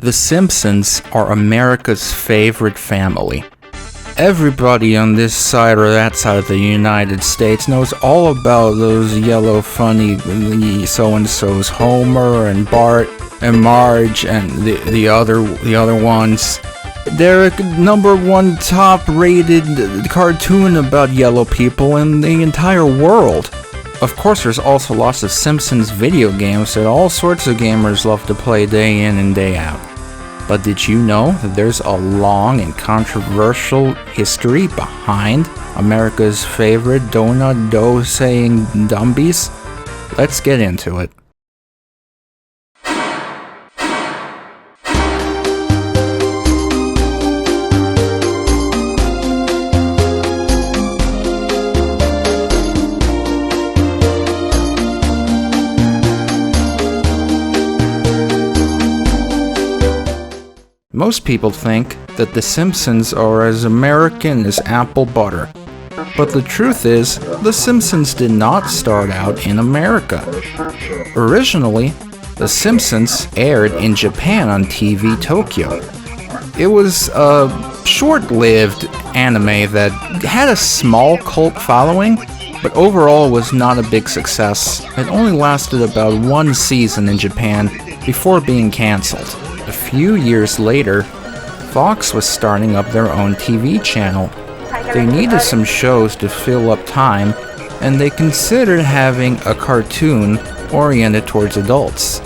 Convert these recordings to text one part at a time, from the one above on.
The Simpsons are America's favorite family. Everybody on this side or that side of the United States knows all about those yellow funny so-and-so's, Homer and Bart and Marge and the other ones. They're number one top-rated cartoon about yellow people in the entire world. Of course, there's also lots of Simpsons video games that all sorts of gamers love to play day in and day out. But did you know that there's a long and controversial history behind America's favorite donut dough saying dumbies? Let's get into it. Most people think that The Simpsons are as American as apple butter. But the truth is, The Simpsons did not start out in America. Originally, The Simpsons aired in Japan on TV Tokyo. It was a short-lived anime that had a small cult following, but overall was not a big success. It only lasted about one season in Japan before being cancelled. A few years later, Fox was starting up their own TV channel. They needed some shows to fill up time, and they considered having a cartoon oriented towards adults.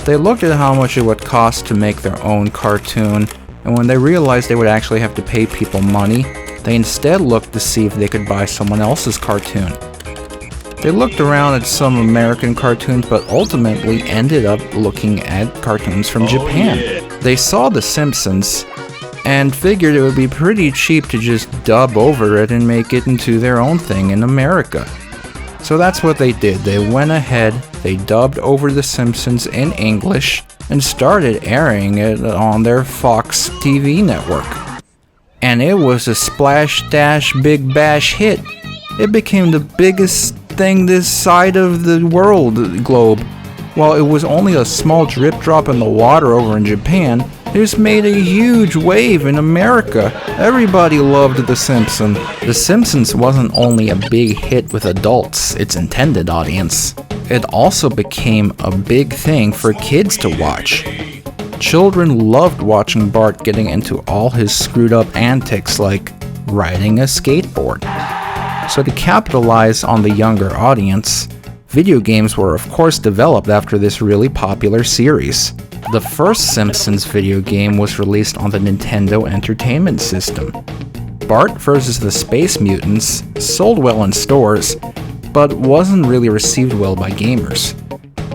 They looked at how much it would cost to make their own cartoon, and when they realized they would actually have to pay people money, they instead looked to see if they could buy someone else's cartoon. They looked around at some American cartoons, but ultimately ended up looking at cartoons from Japan. They saw The Simpsons and figured it would be pretty cheap to just dub over it and make it into their own thing in America. So that's what they did. They went ahead, they dubbed over The Simpsons in English, and started airing it on their Fox TV network. And it was a splash dash big bash hit. It became the biggest thing this side of the globe. While it was only a small drip drop in the water over in Japan, this made a huge wave in America. Everybody loved The Simpsons. The Simpsons wasn't only a big hit with adults, its intended audience. It also became a big thing for kids to watch. Children loved watching Bart getting into all his screwed up antics like riding a skateboard. So to capitalize on the younger audience, video games were of course developed after this really popular series. The first Simpsons video game was released on the Nintendo Entertainment System. Bart vs. the Space Mutants sold well in stores, but wasn't really received well by gamers.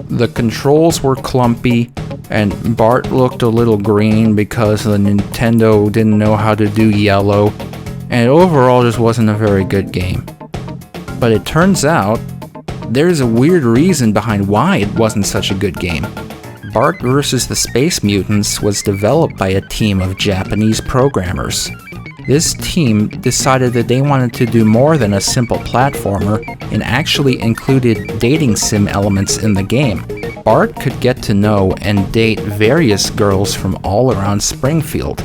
The controls were clumpy, and Bart looked a little green because the Nintendo didn't know how to do yellow, and it overall just wasn't a very good game. But it turns out, there's a weird reason behind why it wasn't such a good game. Bart vs. the Space Mutants was developed by a team of Japanese programmers. This team decided that they wanted to do more than a simple platformer and actually included dating sim elements in the game. Bart could get to know and date various girls from all around Springfield.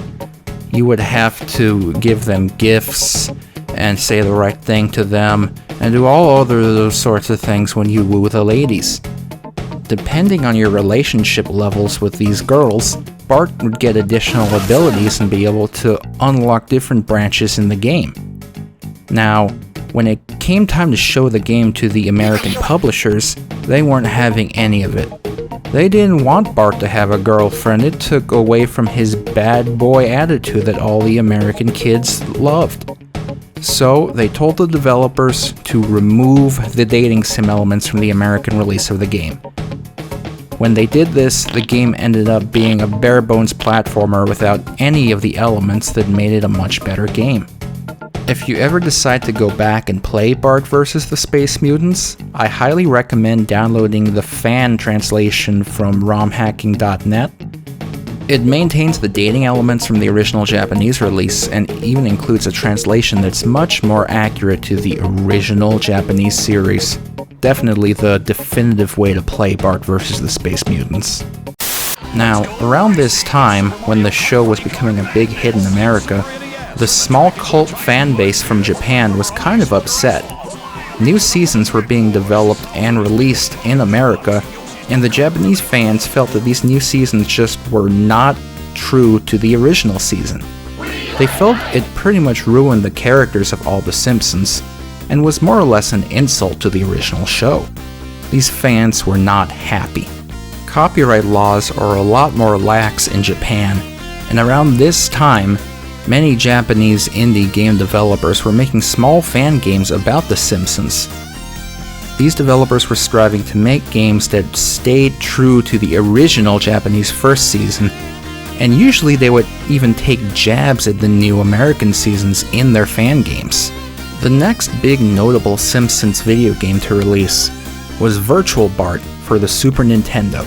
You would have to give them gifts and say the right thing to them and do all other those sorts of things when you woo the ladies. Depending on your relationship levels with these girls, Bart would get additional abilities and be able to unlock different branches in the game. Now, when it came time to show the game to the American publishers, they weren't having any of it. They didn't want Bart to have a girlfriend. It took away from his bad boy attitude that all the American kids loved. So they told the developers to remove the dating sim elements from the American release of the game. When they did this, the game ended up being a bare-bones platformer without any of the elements that made it a much better game. If you ever decide to go back and play Bart vs. the Space Mutants, I highly recommend downloading the fan translation from romhacking.net. It maintains the dating elements from the original Japanese release and even includes a translation that's much more accurate to the original Japanese series. Definitely the definitive way to play Bart vs. the Space Mutants. Now, around this time, when the show was becoming a big hit in America, the small cult fan base from Japan was kind of upset. New seasons were being developed and released in America, and the Japanese fans felt that these new seasons just were not true to the original season. They felt it pretty much ruined the characters of all the Simpsons, and was more or less an insult to the original show. These fans were not happy. Copyright laws are a lot more lax in Japan, and around this time, many Japanese indie game developers were making small fan games about The Simpsons. These developers were striving to make games that stayed true to the original Japanese first season, and usually they would even take jabs at the new American seasons in their fan games. The next big notable Simpsons video game to release was Virtual Bart for the Super Nintendo.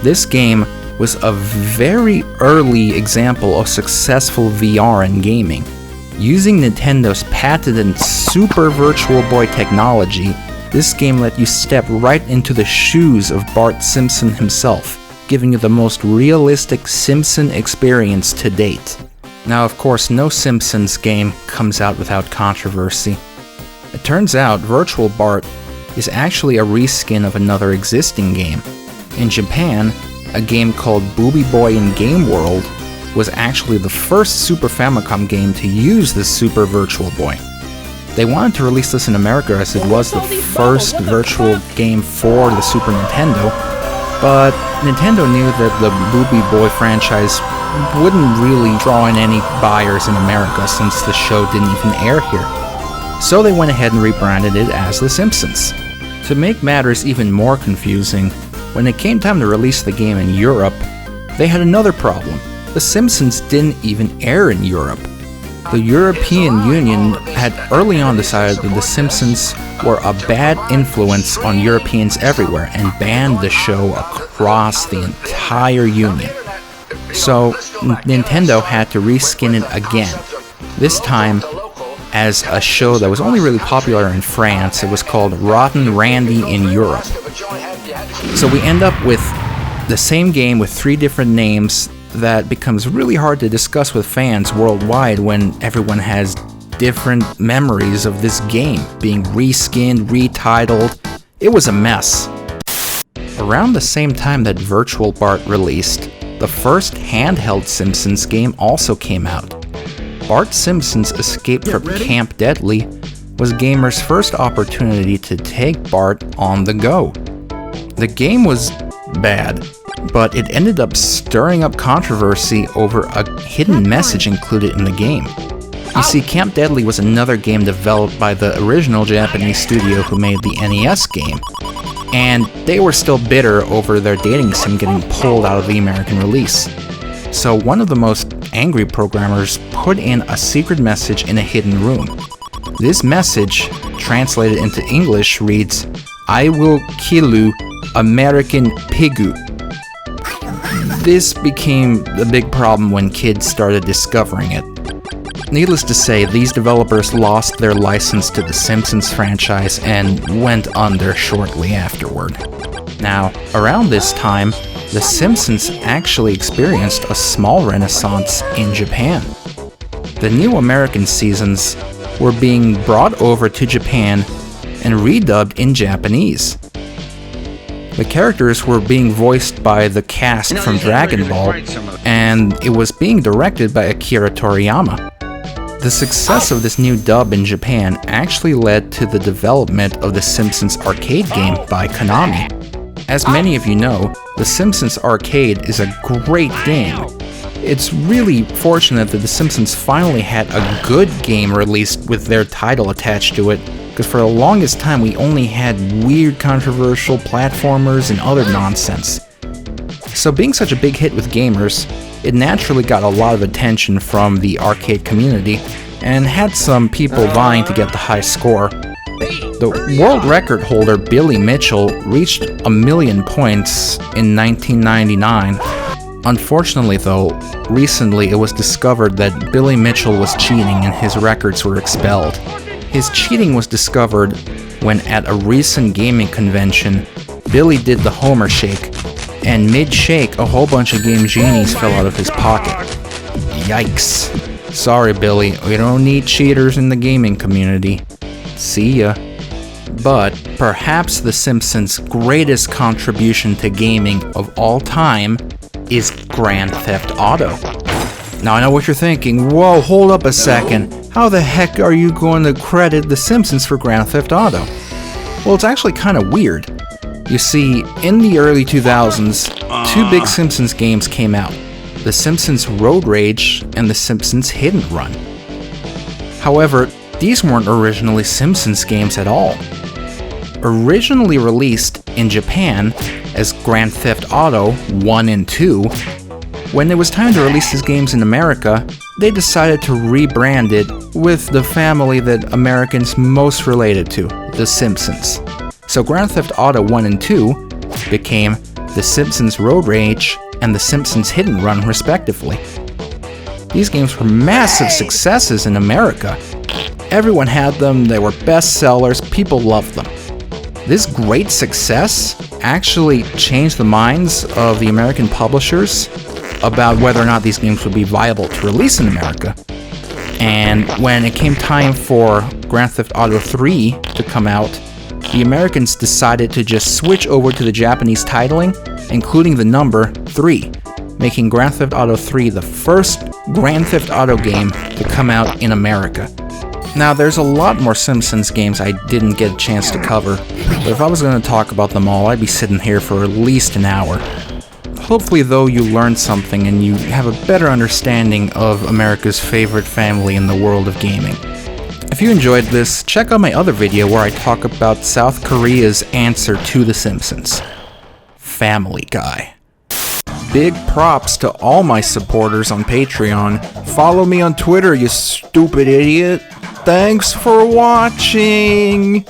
This game was a very early example of successful VR in gaming. Using Nintendo's patented Super Virtual Boy technology, this game let you step right into the shoes of Bart Simpson himself, giving you the most realistic Simpson experience to date. Now, of course, no Simpsons game comes out without controversy. It turns out Virtual Bart is actually a reskin of another existing game. In Japan, a game called Booby Boy in Game World was actually the first Super Famicom game to use the Super Virtual Boy. They wanted to release this in America as it was the first virtual game for the Super Nintendo, but Nintendo knew that the Booby Boy franchise wouldn't really draw in any buyers in America since the show didn't even air here. So they went ahead and rebranded it as The Simpsons. To make matters even more confusing, when it came time to release the game in Europe, they had another problem. The Simpsons didn't even air in Europe. The European Union had early on decided that The Simpsons were a bad influence on Europeans everywhere and banned the show across the entire Union. So Nintendo had to reskin it again. This time as a show that was only really popular in France. It was called Rotten Randy in Europe. So we end up with the same game with 3 different names that becomes really hard to discuss with fans worldwide when everyone has different memories of this game being reskinned, retitled. It was a mess. Around the same time that Virtual Bart released, the first handheld Simpsons game also came out. Bart Simpson's Escape from Camp Deadly was gamers' first opportunity to take Bart on the go. The game was bad, but it ended up stirring up controversy over a hidden message included in the game. You see, Camp Deadly was another game developed by the original Japanese studio who made the NES game, and they were still bitter over their dating sim getting pulled out of the American release. So one of the most angry programmers put in a secret message in a hidden room. This message, translated into English, reads, "I will kill you, American Pigu." This became a big problem when kids started discovering it. Needless to say, these developers lost their license to the Simpsons franchise and went under shortly afterward. Now, around this time, The Simpsons actually experienced a small renaissance in Japan. The new American seasons were being brought over to Japan and redubbed in Japanese. The characters were being voiced by the cast from Dragon Ball, and it was being directed by Akira Toriyama. The success of this new dub in Japan actually led to the development of the Simpsons arcade game by Konami. As many of you know, The Simpsons Arcade is a great game. It's really fortunate that The Simpsons finally had a good game released with their title attached to it, because for the longest time we only had weird controversial platformers and other nonsense. So being such a big hit with gamers, it naturally got a lot of attention from the arcade community, and had some people vying to get the high score. The world record holder Billy Mitchell reached 1,000,000 points in 1999. Unfortunately though, recently it was discovered that Billy Mitchell was cheating and his records were expelled. His cheating was discovered when at a recent gaming convention, Billy did the Homer shake, and mid-shake, a whole bunch of Game Genies fell out of his pocket. Yikes. Sorry, Billy, we don't need cheaters in the gaming community. See ya. But perhaps The Simpsons' greatest contribution to gaming of all time is Grand Theft Auto. Now I know what you're thinking, whoa, hold up a second, how the heck are you going to credit The Simpsons for Grand Theft Auto? Well, it's actually kind of weird. You see, in the early 2000s, two big Simpsons games came out, The Simpsons Road Rage and The Simpsons Hit and Run. However, these weren't originally Simpsons games at all. Originally released in Japan as Grand Theft Auto 1 and 2, when it was time to release these games in America, they decided to rebrand it with the family that Americans most related to, The Simpsons. So Grand Theft Auto 1 and 2 became The Simpsons Road Rage and The Simpsons Hit and Run respectively. These games were massive successes in America. Everyone had them, they were bestsellers, people loved them. This great success actually changed the minds of the American publishers about whether or not these games would be viable to release in America. And when it came time for Grand Theft Auto 3 to come out, the Americans decided to just switch over to the Japanese titling, including the number 3, making Grand Theft Auto 3 the first Grand Theft Auto game to come out in America. Now, there's a lot more Simpsons games I didn't get a chance to cover, but if I was going to talk about them all, I'd be sitting here for at least an hour. Hopefully, though, you learned something and you have a better understanding of America's favorite family in the world of gaming. If you enjoyed this, check out my other video where I talk about South Korea's answer to The Simpsons. Family Guy. Big props to all my supporters on Patreon. Follow me on Twitter, you stupid idiot. Thanks for watching!